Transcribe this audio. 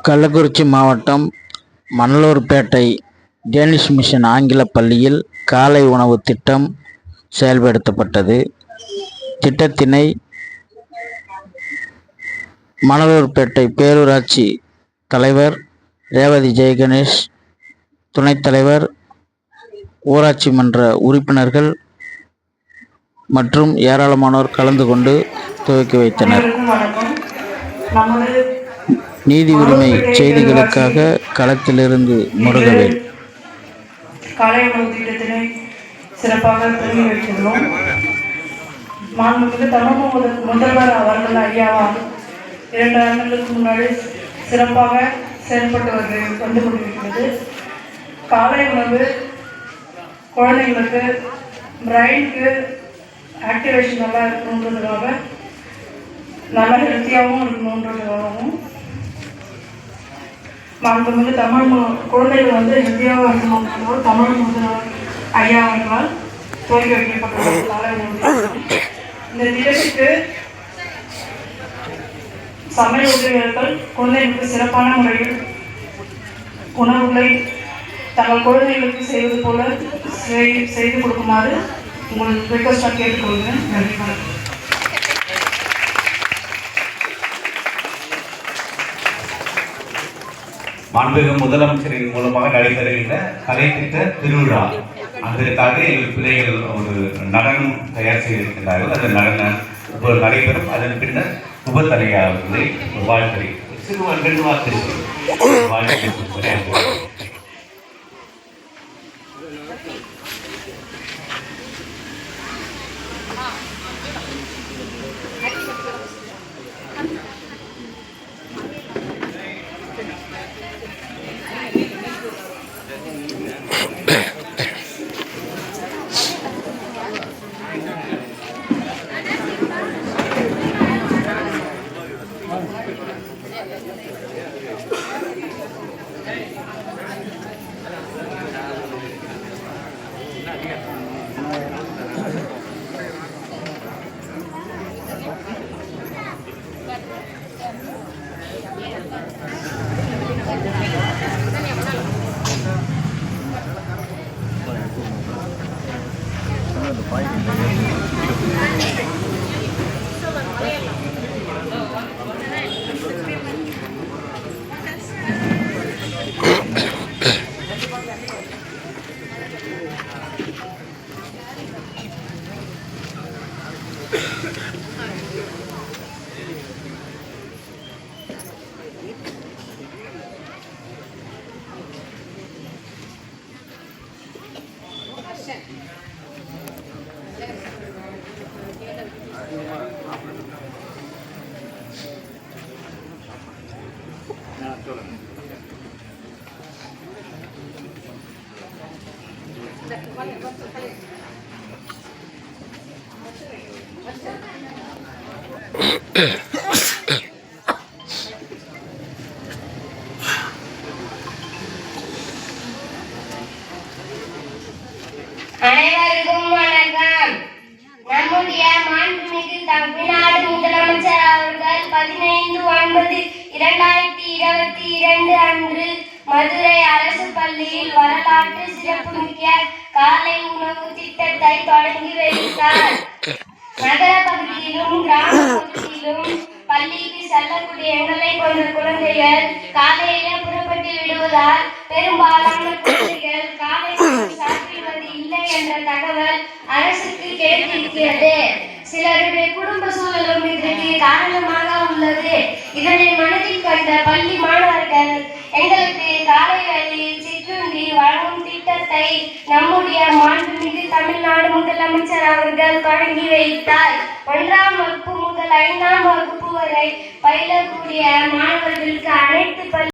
கள்ளக்குறிச்சி மாவட்டம் Manalurpettai Danish mission ஆங்கிலப் பள்ளியில் காலை உணவு திட்டம் செயல்படுத்தப்பட்டது. திட்டத்தினை மணலூர்பேட்டை பேரூராட்சி தலைவர் ரேவதி ஜெயகணேஷ், துணைத் தலைவர், ஊராட்சி மன்ற உறுப்பினர்கள் மற்றும் ஏராளமானோர் கலந்து கொண்டு துவக்கி வைத்தனர். நீதி உரிமை செய்திகளுக்காக களத்திலிருந்து முருகவேல். காலை உணவு திட்டத்தினை சிறப்பாக தொடங்கி வைத்துள்ளோம். மாண்புமிகு தமிழக முதல்வர் அவர்கள் ஐயாவால் 2 ஆண்டுகளுக்கு முன்னாடி சிறப்பாக செயல்பட்டு வந்து கொண்டிருக்கிறது. காலை உணவு குழந்தைங்களுக்கு பிரைனுக்கு ஆக்டிவேஷன் நல்லா இருக்கணுன்றதுக்காக, நல்லா ஹெல்த்தியாகவும் இருக்கணுன்றதுக்காகவும் மாண்புமிகு குழந்தைகள் வந்து ஹெல்த்தியாக இருக்கணுன்றதுக்காக தமிழ் முதல்வர் ஐயா அவர்களால் துவக்கி வைக்கப்பட்டுள்ள காலை உணவு. இந்த திட்டத்துக்கு சமையல் உதவியாளர்கள் குழந்தைகளுக்கு சிறப்பான முறையில் உணவுகளை தங்கள் குழந்தைகளுக்கு செய்வது போல செய்து கொடுக்குமாறு உங்களுக்கு ரிக்வெஸ்டாக கேட்டுக்கொள்கிறேன். நன்றி. மாண்புமிகு முதலமைச்சரின் மூலமாக நடைபெறுகின்ற கலைத்திட்ட திருவிழா, அதற்காக எங்கள் பிள்ளைகள் ஒரு நடனம் தயார் செய்திருக்கிறார்கள். அந்த நடனம் நடைபெறும். அதன் பின்னர் உபத்தலையா அவர்களை வாழ்க்கை சிறுவர் 2 வார்த்தை வாழ்க்கை. அனைவருக்கும் வணக்கம். நம்முடைய மாண்புமிகு தமிழ்நாடு முதலமைச்சர் அவர்கள் 15/9/2022 அன்று மதுரை அரசு பள்ளியில் வரலாற்று சிறப்புமிக்க காலை உணவு திட்டத்தை தொடங்கி வைத்தார். நகர பகுதியிலும் கிராம பகுதியிலும் பள்ளிக்கு செல்லக்கூடிய எங்களை போன்ற குழந்தைகள் காலையிலே புறப்பட்டு விடுவதால் பெரும்பாலான குழந்தைகள் காலை சாப்பிடுவது இல்லை என்ற தகவல் அரசுக்கு கிடைத்திருக்கிறது. சிலருடைய குடும்ப சூழலும் இதற்கு காரணமாக உள்ளது. இதனை மனதில் கண்ட பள்ளி மாணவர்கள் எங்களுக்கு காலை வேளையில் சிற்றுண்டி வழங்கும் திட்டத்தை நம்முடைய மாண்புமிகு தமிழ்நாடு முதலமைச்சர் அவர்கள் தொடங்கி வைத்தார். 1ஆம் வகுப்பு முதல் 5ஆம் வகுப்பு வரை பயிலக்கூடிய மாணவர்களுக்கு அனைத்து